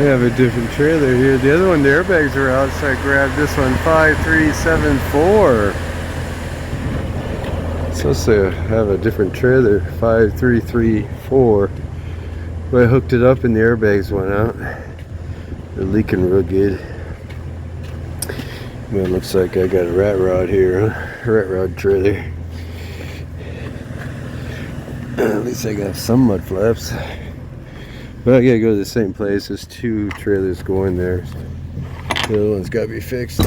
have a different trailer here. The other one, the airbags are out, so I grabbed this one, 5374. It's supposed to have a different trailer, 5334. But I hooked it up and the airbags went out. They're leaking real good. Well, it looks like I got a rat rod here, huh? Rat rod trailer. At least I got some mud flaps. But I gotta go to the same place. There's two trailers going there. The other one's gotta be fixed.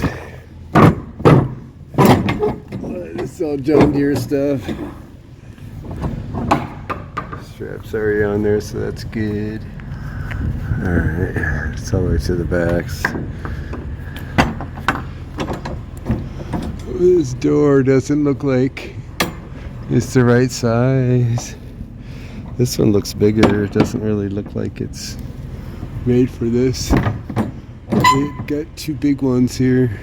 This is all John Deere stuff. Straps already on there, so that's good. Alright, it's all the way to the backs. This door doesn't look like it's the right size. This one looks bigger. It doesn't really look like it's made for this. It got two big ones here.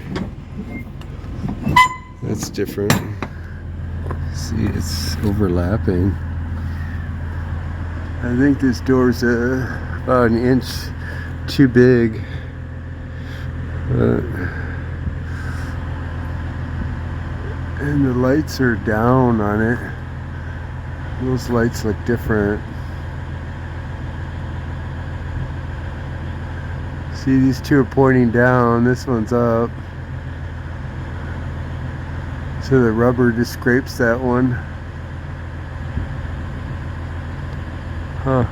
That's different. See, it's overlapping. I think this door's about an inch too big. And the lights are down on it. Those lights look different. See, these two are pointing down. This one's up. So the rubber just scrapes that one. Huh.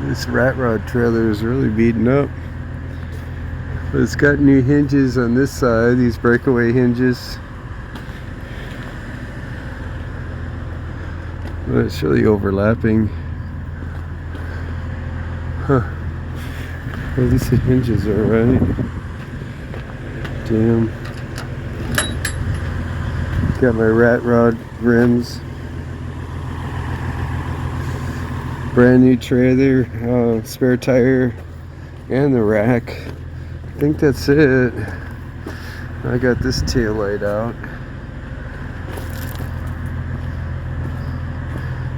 This rat rod trailer is really beaten up. But it's got new hinges on this side, these breakaway hinges. But it's really overlapping. Huh. Well, at least the hinges are right. Damn. Got my rat rod rims. Brand new trailer, spare tire, and the rack. I think that's it. I got this tail light out.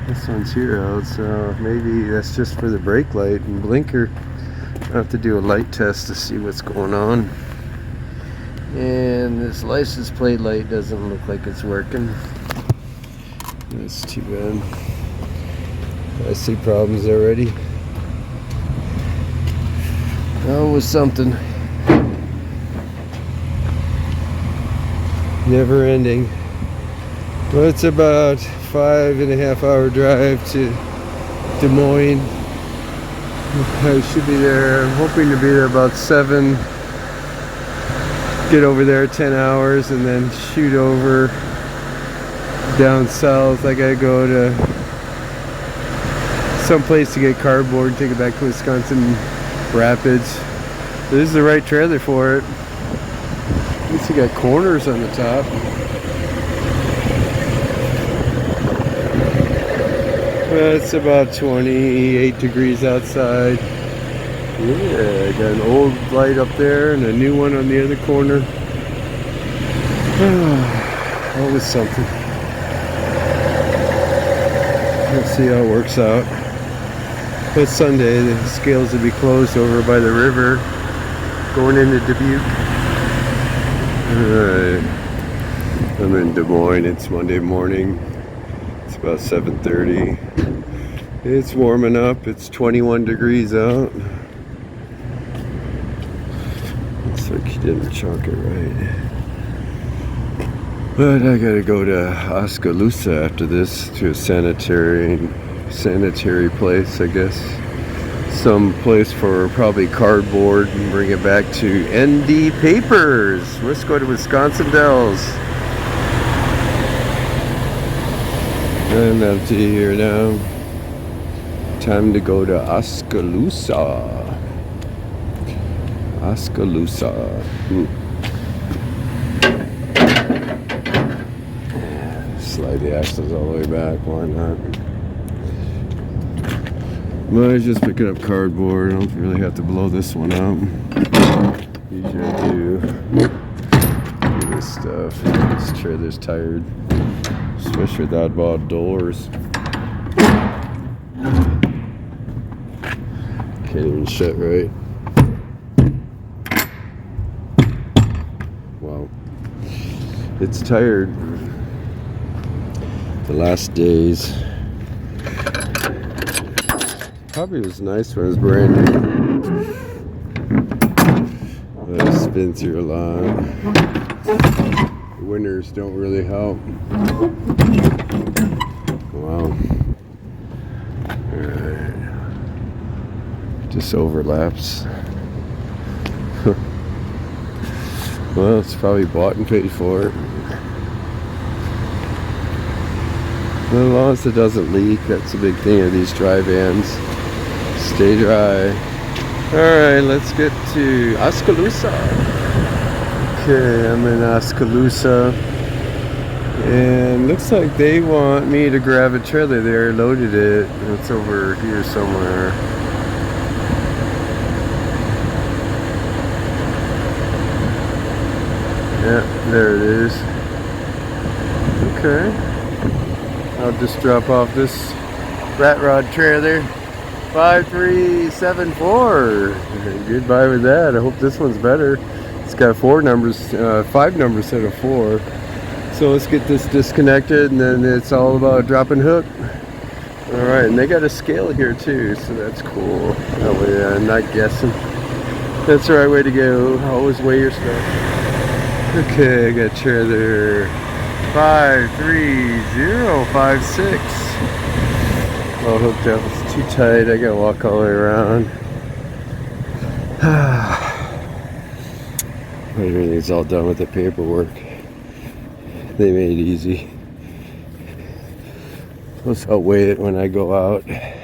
This one's here out, so maybe that's just for the brake light and blinker. I have to do a light test to see what's going on. And this license plate light doesn't look like it's working. That's too bad. I see problems already. Always something. Never ending. Well, it's about 5.5 hour drive to Des Moines. I should be there. I'm hoping to be there about 7. Get over there 10 hours and then shoot over down south. I gotta go to someplace to get cardboard and take it back to Wisconsin Rapids. This is the right trailer for it. At least you got corners on the top. Well, it's about 28 degrees outside. Yeah, I got an old light up there and a new one on the other corner. Always something. Let's see how it works out. It's Sunday, the scales will be closed over by the river going into Dubuque. Alright, I'm in Des Moines. It's Monday morning. It's about 7:30. It's warming up. It's 21 degrees out. Looks like he didn't chalk it right. But I gotta go to Oskaloosa after this, to a sanitary place, I guess. Some place for probably cardboard and bring it back to ND Papers. Let's go to Wisconsin Dells. I'm empty here now. Time to go to Oskaloosa. Oskaloosa. Slide the axles all the way back, why not? Well, I was just picking up cardboard. I don't really have to blow this one out. Usually I do. this stuff. This trailer's tired, especially with the oddball doors. Can't even shut right. Wow. It's tired. The last days. Probably was nice when it was brand new. But it's been through a lot. The winters don't really help. Wow. Alright. Just overlaps. Well, it's probably bought and paid for. As long as it doesn't leak, that's a big thing of these dry vans. Stay dry. Alright, let's get to Oskaloosa. Okay, I'm in Oskaloosa. And looks like they want me to grab a trailer there. Loaded it. It's over here somewhere. Yeah, there it is. Okay. I'll just drop off this rat rod trailer. 5374. Goodbye with that. I hope this one's better. It's got 5 numbers instead of 4. So let's get this disconnected, and then it's all about dropping hook. Alright, and they got a scale here too, so that's cool. That way I'm not guessing. That's the right way to go. Always weigh your stuff. Okay, I got trailer 53056. All hooked up. It's too tight. I gotta walk all the way around. Everything's all done with the paperwork. They made it easy. Plus, I'll weigh it when I go out. I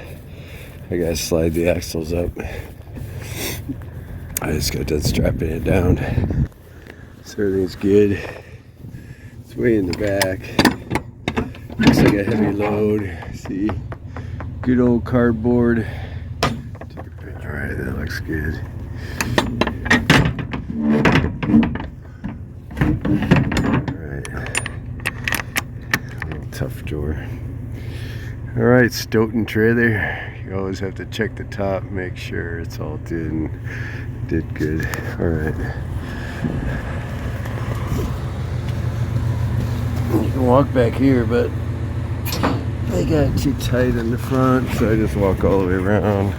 gotta slide the axles up. I just got done strapping it down. So everything's good. It's way in the back. Looks like a heavy load. See? Good old cardboard. Alright, that looks good. Alright. A little tough door. Alright, Stoughton trailer. You always have to check the top, make sure it's all did good. Alright. You can walk back here, but they got too tight in the front, so I just walk all the way around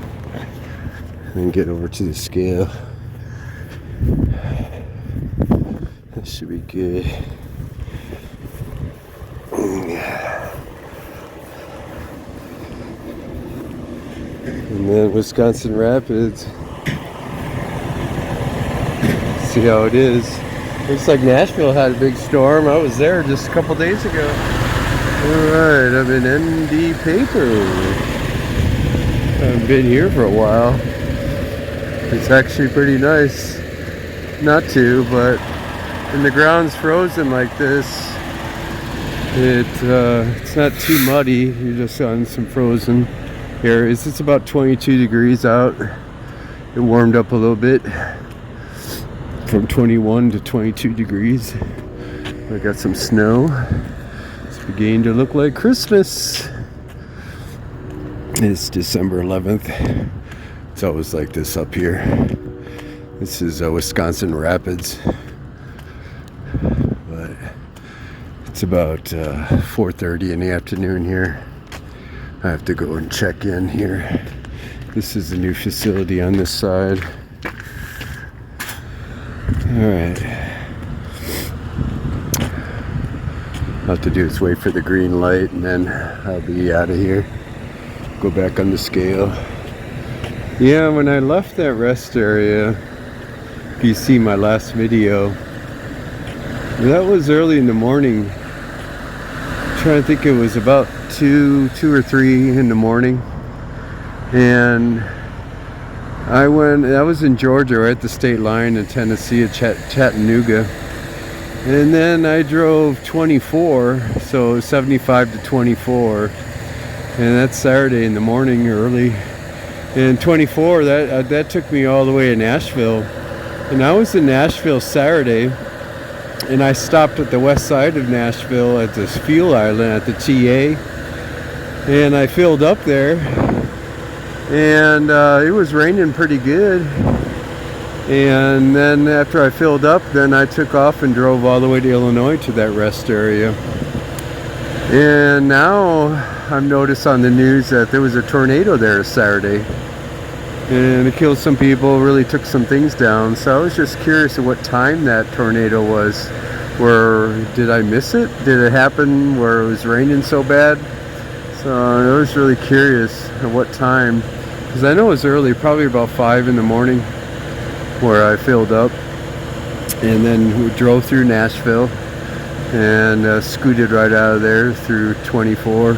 and get over to the scale. That should be good. And then Wisconsin Rapids. See how it is. Looks like Nashville had a big storm. I was there just a couple days ago. Alright, I'm in ND Paper. I haven't been here for a while. It's actually pretty nice not to, but when the ground's frozen like this, it's not too muddy. You're just on some frozen areas. It's about 22 degrees out. It warmed up a little bit from 21 to 22 degrees. I got some snow. It's beginning to look like Christmas. It's December 11th. It's always like this up here. This is Wisconsin Rapids. But it's about 4:30 in the afternoon here. I have to go and check in here. This is the new facility on this side. Alright. All I have to do is wait for the green light, and then I'll be out of here. Go back on the scale. Yeah, when I left that rest area, if you see my last video, that was early in the morning. I'm trying to think, it was about 2 or 3 in the morning. And I was in Georgia, right at the state line in Tennessee at Chattanooga. And then I drove 24, so 75 to 24. And that's Saturday in the morning early. And 24, that took me all the way to Nashville. And I was in Nashville Saturday. And I stopped at the west side of Nashville at this fuel island at the TA, and I filled up there, and it was raining pretty good. And then after I filled up, then I took off and drove all the way to Illinois to that rest area. And now I've noticed on the news that there was a tornado there Saturday, and it killed some people, really took some things down. So I was just curious at what time that tornado was. Did I miss it? Did it happen where it was raining so bad? So I was really curious at what time, because I know it was early, probably about 5 in the morning, where I filled up, and then we drove through Nashville and scooted right out of there through 24.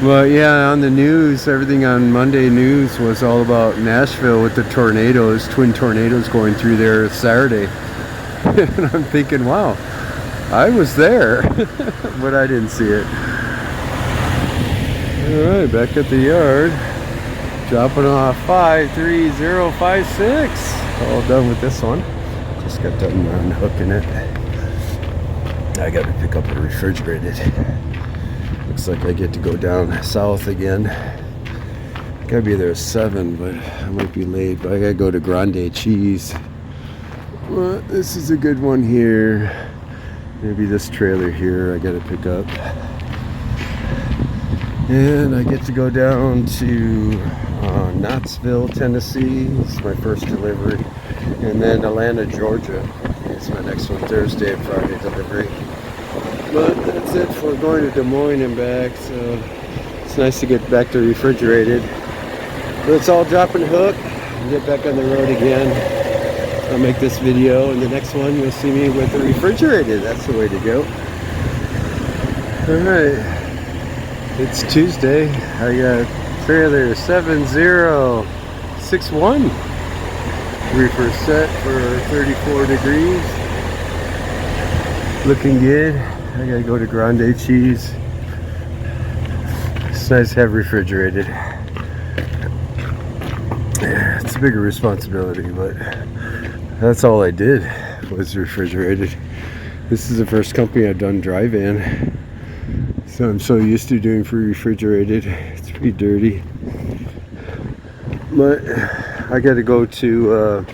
But yeah, on the news, everything on Monday news was all about Nashville with the tornadoes, twin tornadoes going through there Saturday. And I'm thinking, wow, I was there, but I didn't see it. All right, back at the yard, dropping off 53056. All done with this one. Just got done unhooking it. I got to pick up a refrigerated. Looks like I get to go down south again. Gotta be there at 7, but I might be late. But I gotta go to Grande Cheese. Well, this is a good one here. Maybe this trailer here I gotta pick up. And I get to go down to Knoxville, Tennessee. This is my first delivery. And then Atlanta, Georgia. It's my next one, Thursday and Friday delivery. But that's it for going to Des Moines and back. So it's nice to get back to refrigerated. But it's all drop and hook and get back on the road again. I'll make this video, and the next one you'll see me with the refrigerated. That's the way to go. Alright, it's Tuesday. I got trailer 7061. Reefer set for 34 degrees. Looking good. I gotta go to Grande Cheese. It's nice to have refrigerated. Yeah, it's a bigger responsibility, but that's all I did was refrigerated. This is the first company I've done dry van, so I'm so used to doing free refrigerated. It's pretty dirty, but I got to go to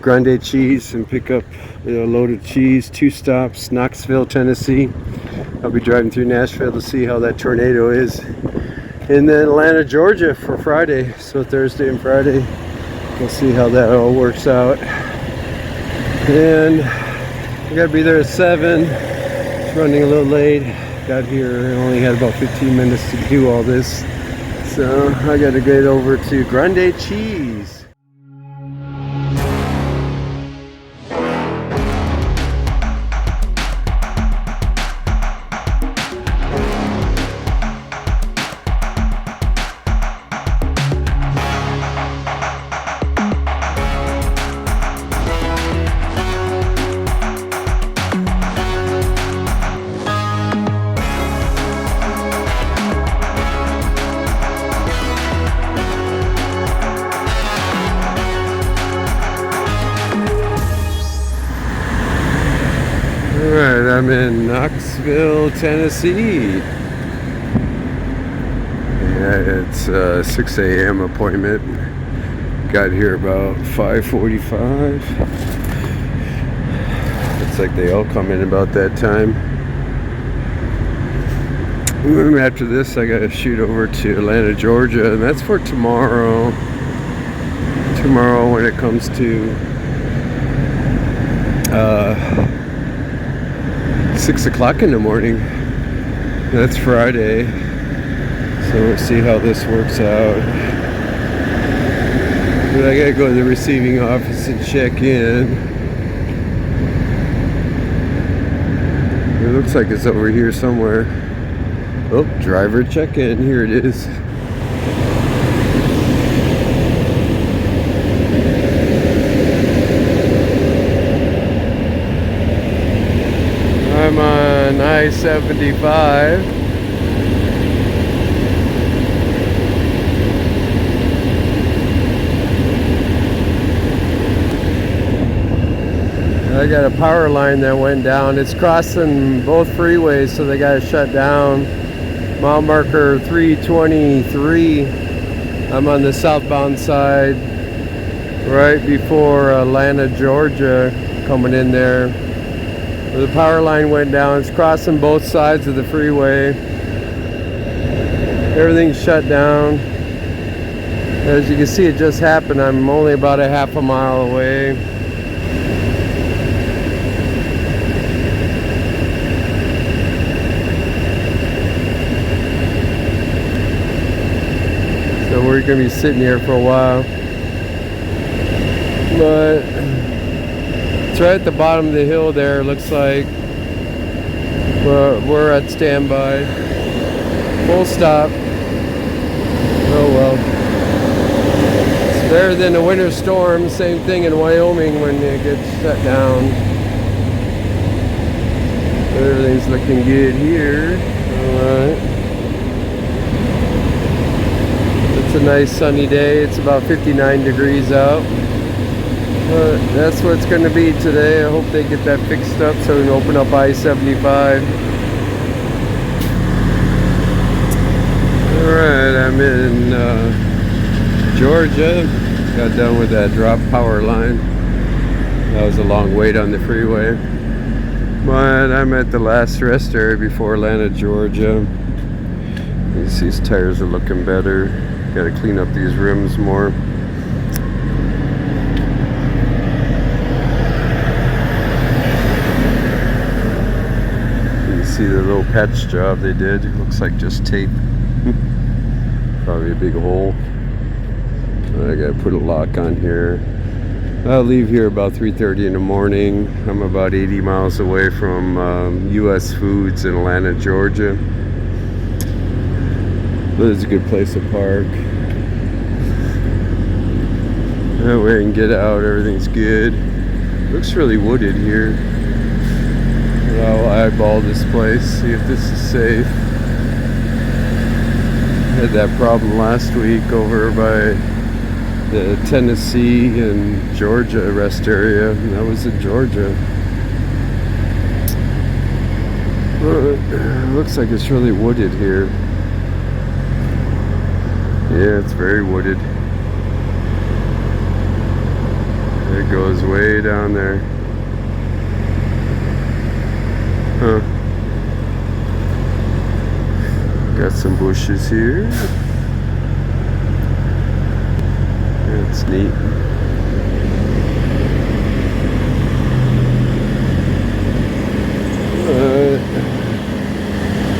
Grande Cheese and pick up a load of cheese. 2 stops, Knoxville, Tennessee. I'll be driving through Nashville to see how that tornado is, and then Atlanta, Georgia for Friday. So Thursday and Friday, we'll see how that all works out. And I gotta be there at 7. It's running a little late. Got here, I only had about 15 minutes to do all this. So I gotta get over to Grande Cheese. Alright, I'm in Knoxville, Tennessee. Yeah, it's a 6 a.m. appointment. Got here about 5:45. It's like they all come in about that time. After this, I gotta shoot over to Atlanta, Georgia, and that's for tomorrow. Tomorrow, when it comes to 6 o'clock in the morning. That's Friday. So we'll see how this works out. But I gotta go to the receiving office and check in. It looks like it's over here somewhere. Oh, driver check-in. Here it is. I'm on I-75. I I got a power line that went down. It's crossing both freeways, so they got to shut down. Mile marker 323. I'm on the southbound side, right before Atlanta, Georgia, coming in there. The power line went down. It's crossing both sides of the freeway. Everything's shut down. As you can see, it just happened. I'm only about a half a mile away. So we're going to be sitting here for a while. But it's right at the bottom of the hill there, looks like. We're at standby. Full stop. Oh well. It's better than a winter storm. Same thing in Wyoming when it gets shut down. Everything's looking good here. Alright. It's a nice sunny day. It's about 59 degrees out. But that's what it's going to be today. I hope they get that fixed up so we can open up I-75. Alright, I'm in Georgia. Got done with that drop power line. That was a long wait on the freeway. But I'm at the last rest area before Atlanta, Georgia. These tires are looking better. Got to clean up these rims more. You can see the little patch job they did. It looks like just tape. Probably a big hole. I gotta put a lock on here. I'll leave here about 3:30 in the morning. I'm about 80 miles away from US Foods in Atlanta, Georgia. But it's a good place to park. That way I can get out, everything's good. Looks really wooded here. I'll eyeball this place, see if this is safe. Had that problem last week over by the Tennessee and Georgia rest area. That was in Georgia. Well, it looks like it's really wooded here. Yeah, it's very wooded. It goes way down there. Huh. Got some bushes here. That's neat.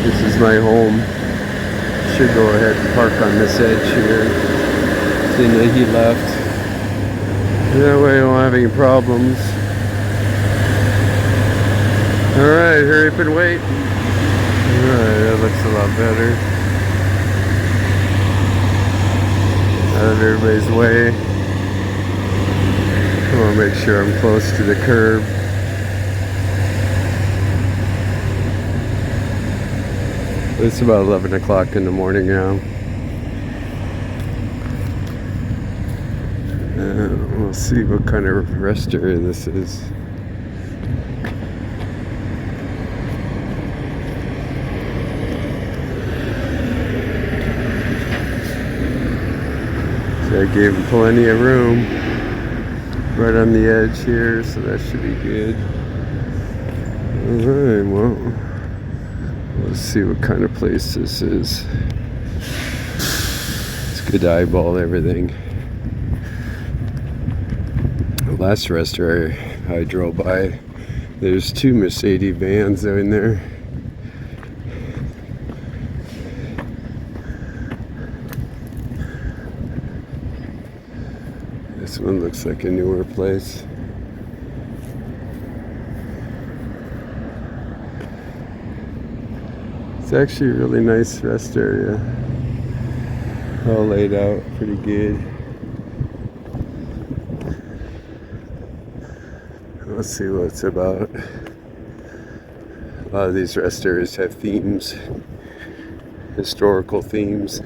This is my home. Should go ahead and park on this edge here. Seeing that he left. That way I don't have any problems. Alright, hurry up and wait. Alright, that looks a lot better. Out of everybody's way. I want to make sure I'm close to the curb. It's about 11 o'clock in the morning now. We'll see what kind of rest area this is. So I gave him plenty of room right on the edge here, so that should be good. Alright, well, let's see what kind of place this is. It's good to eyeball everything. The last rest area I drove by, there's 2 Mercedes vans in there. This one looks like a newer place. It's actually a really nice rest area. All laid out pretty good. Let's see what it's about. A lot of these rest areas have themes, historical themes.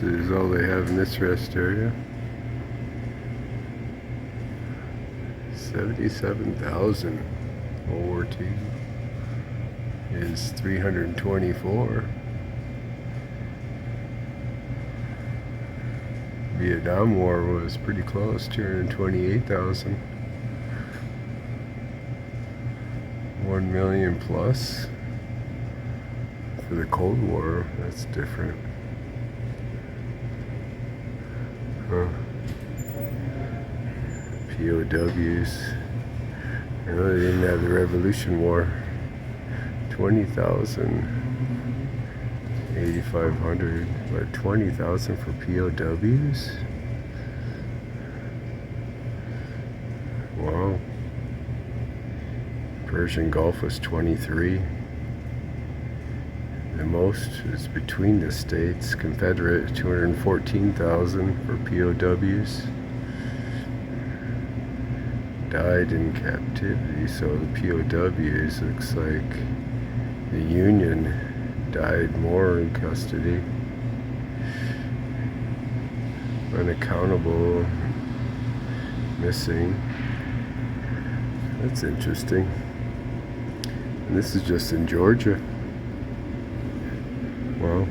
This is all they have in this rest area. 77,000. World War II is 324. Vietnam War was pretty close, 228,000. 1 million plus. For the Cold War, that's different. Huh. POWs. No, they didn't have the Revolution War. 20,000. 8,500. But 20,000 for POWs? Wow. Persian Gulf was 23. The most is between the states. Confederate, 214,000 for POWs. Died in captivity, so the POWs looks like the Union died more in custody. Unaccountable, missing. That's interesting. And this is just in Georgia. Wow.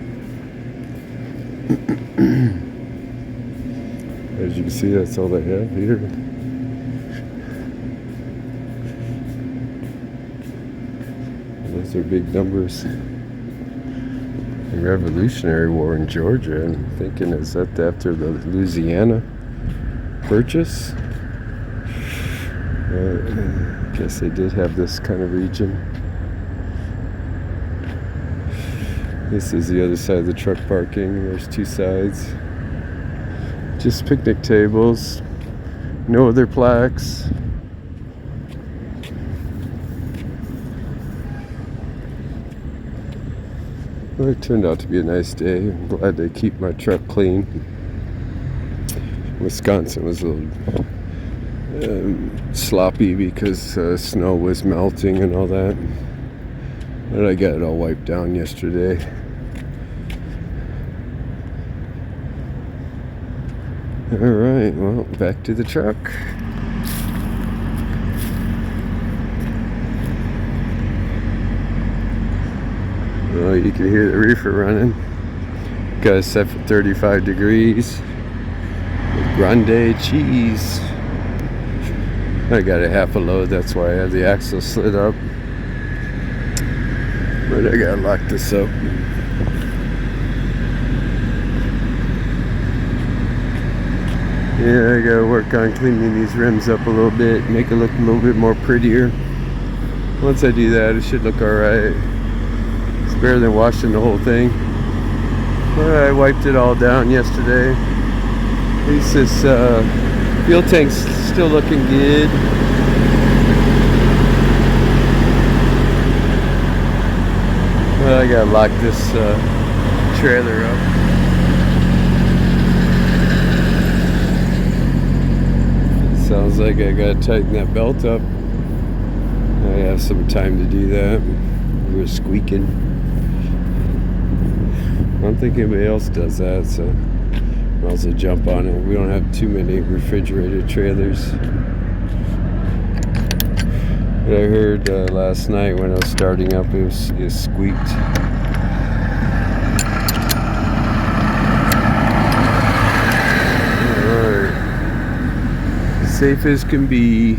As you can see, that's all they have here. Those are big numbers. The Revolutionary War in Georgia, I'm thinking, is that after the Louisiana Purchase? I guess they did have this kind of region. This is the other side of the truck parking. There's two sides. Just picnic tables. No other plaques. Well, it turned out to be a nice day. I'm glad they keep my truck clean. Wisconsin was a little sloppy because snow was melting and all that. But I got it all wiped down yesterday. Alright, well, back to the truck. Well, you can hear the reefer running. Got it set for 35 degrees. Grande cheese. I got a half a load, that's why I have the axle slid up. But I gotta lock this up. Yeah, I gotta work on cleaning these rims up a little bit, make it look a little bit more prettier. Once I do that, it should look alright. It's better than washing the whole thing. But I wiped it all down yesterday. At least this fuel tank's still looking good. Well, I gotta lock this trailer up. Sounds like I gotta tighten that belt up. I have some time to do that. We're squeaking. I don't think anybody else does that, so I'll also jump on it. We don't have too many refrigerated trailers. But I heard last night when I was starting up, it squeaked. Alright. Safe as can be.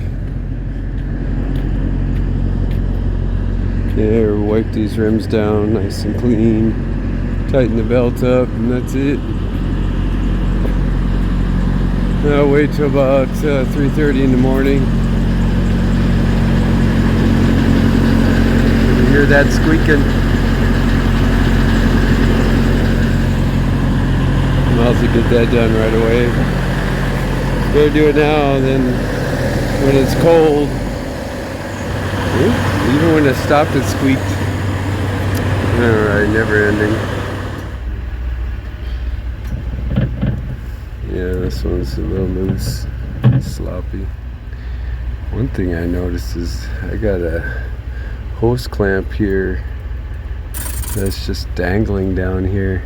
Yeah, wipe these rims down nice and clean. Tighten the belt up, and that's it. I'll wait till about 3:30 in the morning. You hear that squeaking? I'll have to get that done right away. Better do it now than when it's cold. Even when it stopped, it squeaked. Alright, never ending. Yeah, this one's a little loose, sloppy. One thing I noticed is I got a hose clamp here that's just dangling down here.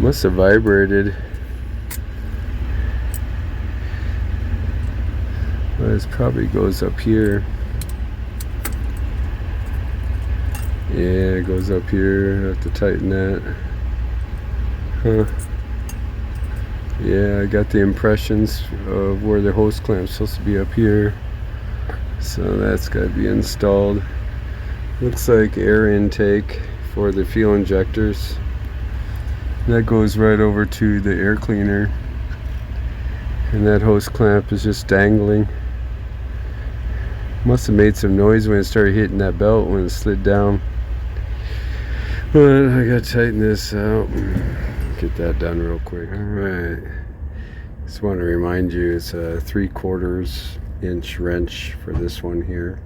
Must have vibrated. Well, it probably goes up here. Yeah, it goes up here. I have to tighten that. Huh. Yeah, I got the impressions of where the hose clamp's supposed to be up here. So that's got to be installed. Looks like air intake for the fuel injectors. That goes right over to the air cleaner. And that hose clamp is just dangling. Must have made some noise when it started hitting that belt when it slid down. But I gotta tighten this out. Get that done real quick. Alright. Just want to remind you it's a 3/4 inch wrench for this one here.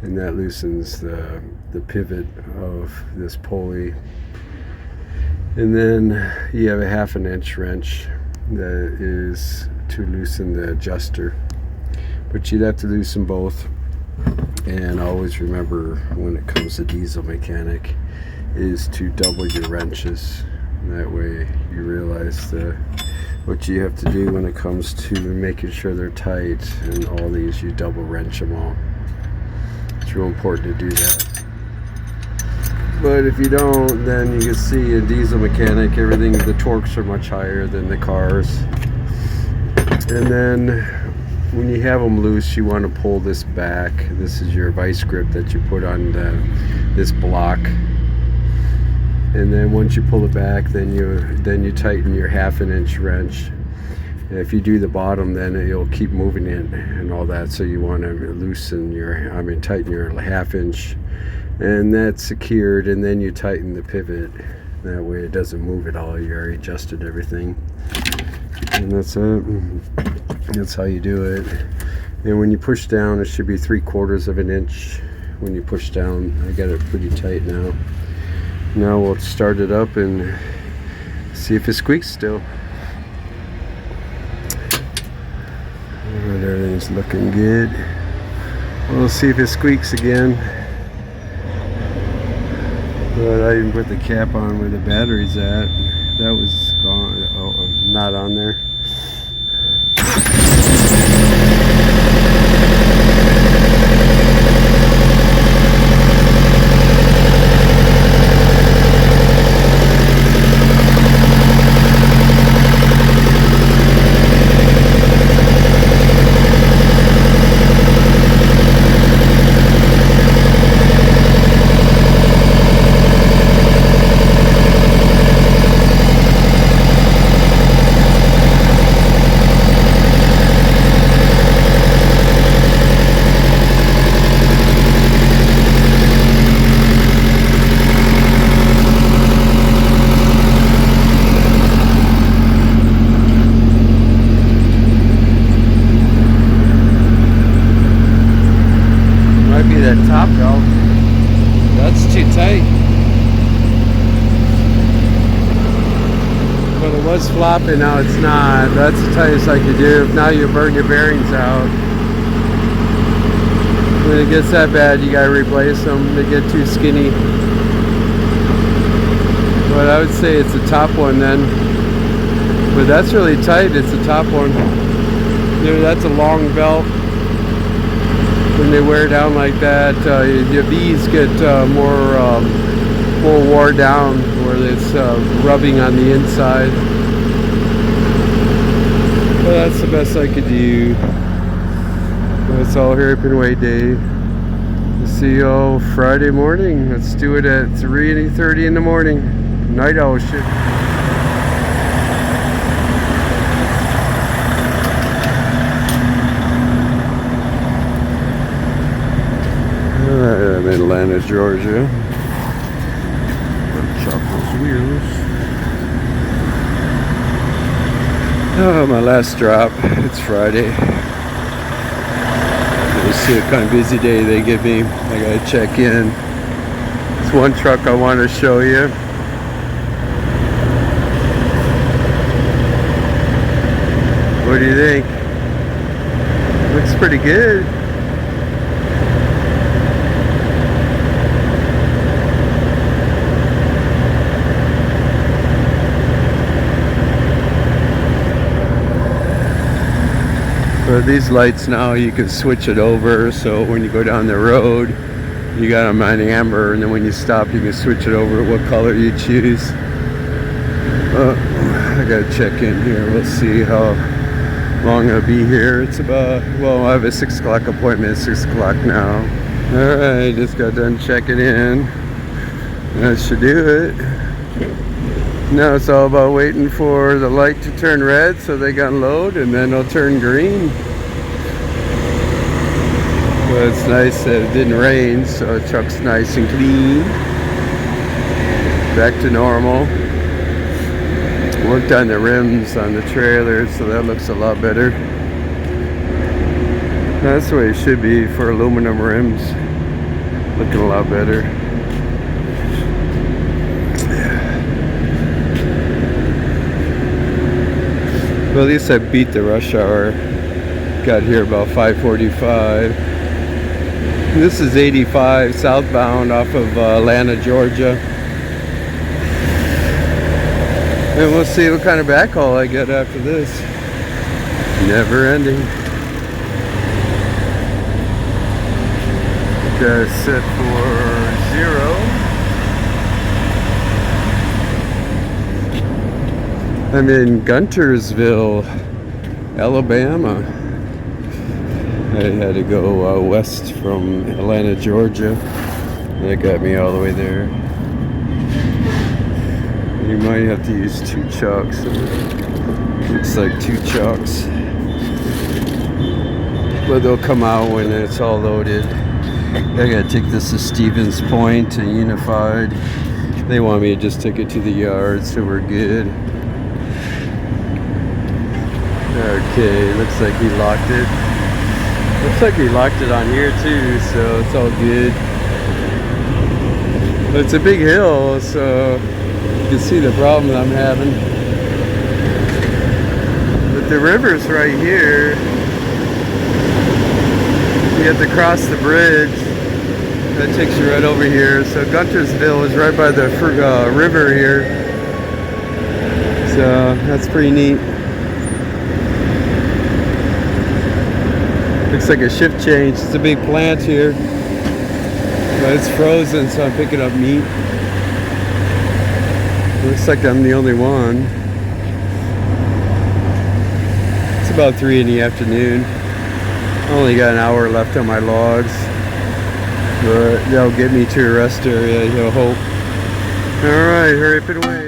And that loosens the pivot of this pulley. And then you have a 1/2 inch wrench that is to loosen the adjuster. But you'd have to loosen both. And always remember, when it comes to diesel mechanic, is to double your wrenches. That way you realize what you have to do when it comes to making sure they're tight. And all these, you double wrench them all. It's real important to do that. But if you don't, then you can see in diesel mechanic, everything, the torques are much higher than the cars. And then when you have them loose, you want to pull this back. This is your vice grip that you put on this block. And then once you pull it back, then you tighten your 1/2 inch wrench. And if you do the bottom, then it'll keep moving in and all that. So you want to tighten your 1/2 inch, and that's secured. And then you tighten the pivot. That way it doesn't move at all. You already adjusted everything, and that's it. That's how you do it. And when you push down, it should be 3/4 inch. When you push down, I got it pretty tight now. Now we'll start it up and see if it squeaks still. Alright, everything's looking good. We'll see if it squeaks again. But I even put the cap on where the battery's at. That was gone. Oh, not on there. That top belt, that's too tight. Well, it was flopping, now it's not. That's the tightest I could do. If now you burn your bearings out. When it gets that bad, you gotta replace them. They get too skinny. But I would say it's the top one then. But that's really tight. It's the top one. There, that's a long belt. When they wear down like that, these get more wore down, where it's rubbing on the inside. But that's the best I could do. That's all hairpin weight day. We'll see you all Friday morning. Let's do it at 3:30 in the morning. Night owl shit. I'm in Atlanta, Georgia. Chop those wheels. Oh, my last drop. It's Friday. Let's see what kind of busy day they give me. I gotta check in. It's one truck I want to show you. What do you think? Looks pretty good. But these lights now, you can switch it over, so when you go down the road, you got them on amber, and then when you stop, you can switch it over what color you choose. I gotta check in here. We'll see how long I'll be here. It's about, well, I have a 6 o'clock appointment, 6 o'clock now. Alright, just got done checking in. That should do it. Now it's all about waiting for the light to turn red so they can unload, and then it'll turn green. But it's nice that it didn't rain, so the truck's nice and clean. Back to normal. Worked on the rims on the trailer, so that looks a lot better. That's the way it should be for aluminum rims. Looking a lot better. Well, at least I beat the rush hour. Got here about 5:45. This is 85 southbound off of Atlanta, Georgia. And we'll see what kind of backhaul I get after this. Never ending. Got set for 0. I'm in Guntersville, Alabama. I had to go west from Atlanta, Georgia. That got me all the way there. You might have to use 2 chalks. Looks like 2 chalks. But they'll come out when it's all loaded. I gotta take this to Stevens Point and Unified. They want me to just take it to the yard, so we're good. Okay, looks like he locked it. Looks like he locked it on here too, so it's all good. But it's a big hill, so you can see the problem I'm having. But the river's right here. You have to cross the bridge. That takes you right over here. So Guntersville is right by the river here. So that's pretty neat. Looks like a shift change. It's a big plant here. But it's frozen, so I'm picking up meat. Looks like I'm the only one. It's about 3 in the afternoon. I only got an hour left on my logs. But they'll get me to a rest area, you'll hope. Alright, hurry up and away.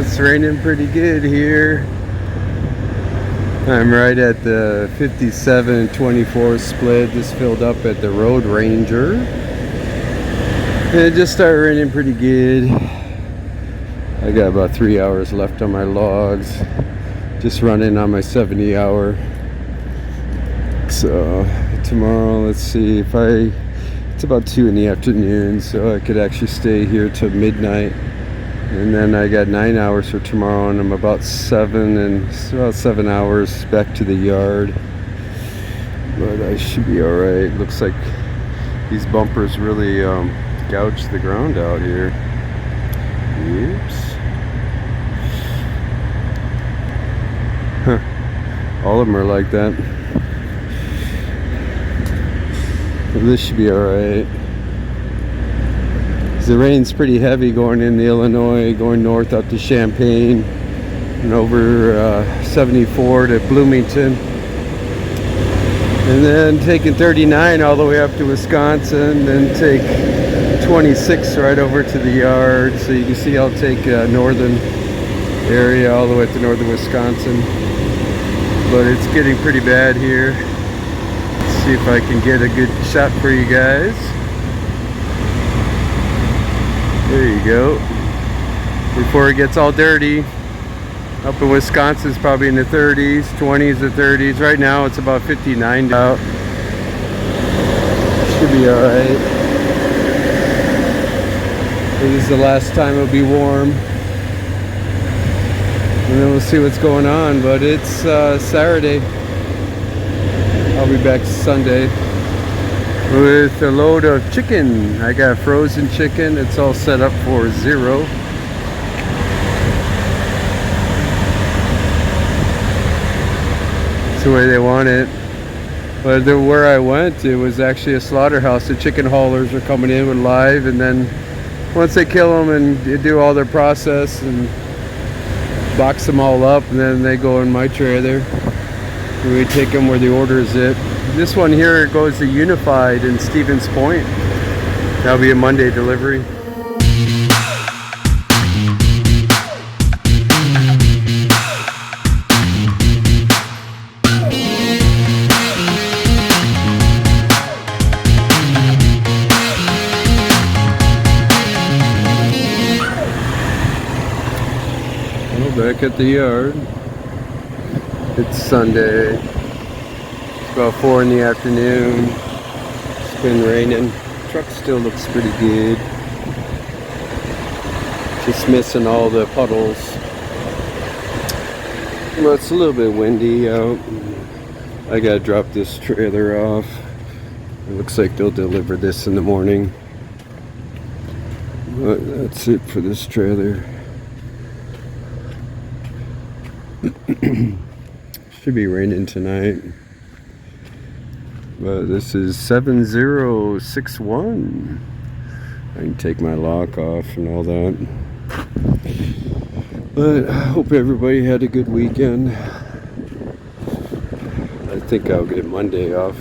It's raining pretty good here. I'm right at the 57-24 split. Just filled up at the Road Ranger. And it just started raining pretty good. I got about 3 hours left on my logs. Just running on my 70 hour. So tomorrow, let's see if it's about 2 in the afternoon, so I could actually stay here till midnight. And then I got 9 hours for tomorrow, and I'm about 7 hours back to the yard. But I should be alright. Looks like these bumpers really gouged the ground out here. Oops. Huh. All of them are like that. But this should be alright. The rain's pretty heavy going into Illinois, going north up to Champaign and over 74 to Bloomington. And then taking 39 all the way up to Wisconsin, then take 26 right over to the yard. So you can see I'll take northern area all the way to northern Wisconsin. But it's getting pretty bad here. Let's see if I can get a good shot for you guys. There you go. Before it gets all dirty. Up in Wisconsin, it's probably in the 30s, 20s to 30s. Right now, it's about 59 out. Should be all right. This is the last time it'll be warm. And then we'll see what's going on. But it's Saturday. I'll be back Sunday with a load of chicken. I got frozen chicken. It's all set up for 0. The way they want it. But where I went, it was actually a slaughterhouse. The chicken haulers are coming in with live, and then once they kill them and they do all their process and box them all up, and then they go in my trailer and we take them where the order is it. This one here goes to Unified in Stevens Point. That'll be a Monday delivery. Back at the yard. It's Sunday. It's about 4 in the afternoon. It's been raining. The truck still looks pretty good. Just missing all the puddles. Well, it's a little bit windy out. I gotta drop this trailer off. It looks like they'll deliver this in the morning. But that's it for this trailer. Should be raining tonight, but this is 7061. I can take my lock off and all that. But I hope everybody had a good weekend. I think I'll get Monday off.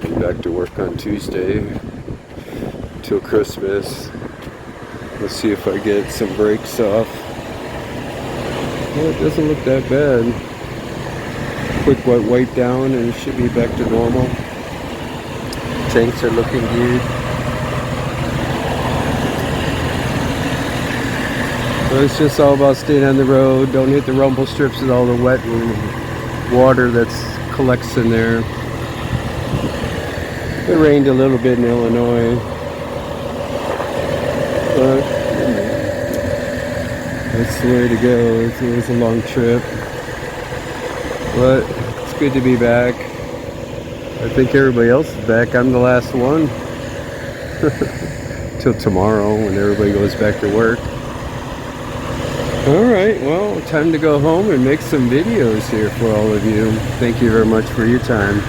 Be back to work on Tuesday till Christmas. Let's see if I get some breaks off. Well, it doesn't look that bad. Quick wipe down and it should be back to normal. Tanks are looking good. So it's just all about staying on the road. Don't hit the rumble strips with all the wet and water that collects in there. It rained a little bit in Illinois. But that's the way to go. It was a long trip. But it's good to be back. I think everybody else is back. I'm the last one. Till tomorrow when everybody goes back to work. Alright, well, time to go home and make some videos here for all of you. Thank you very much for your time.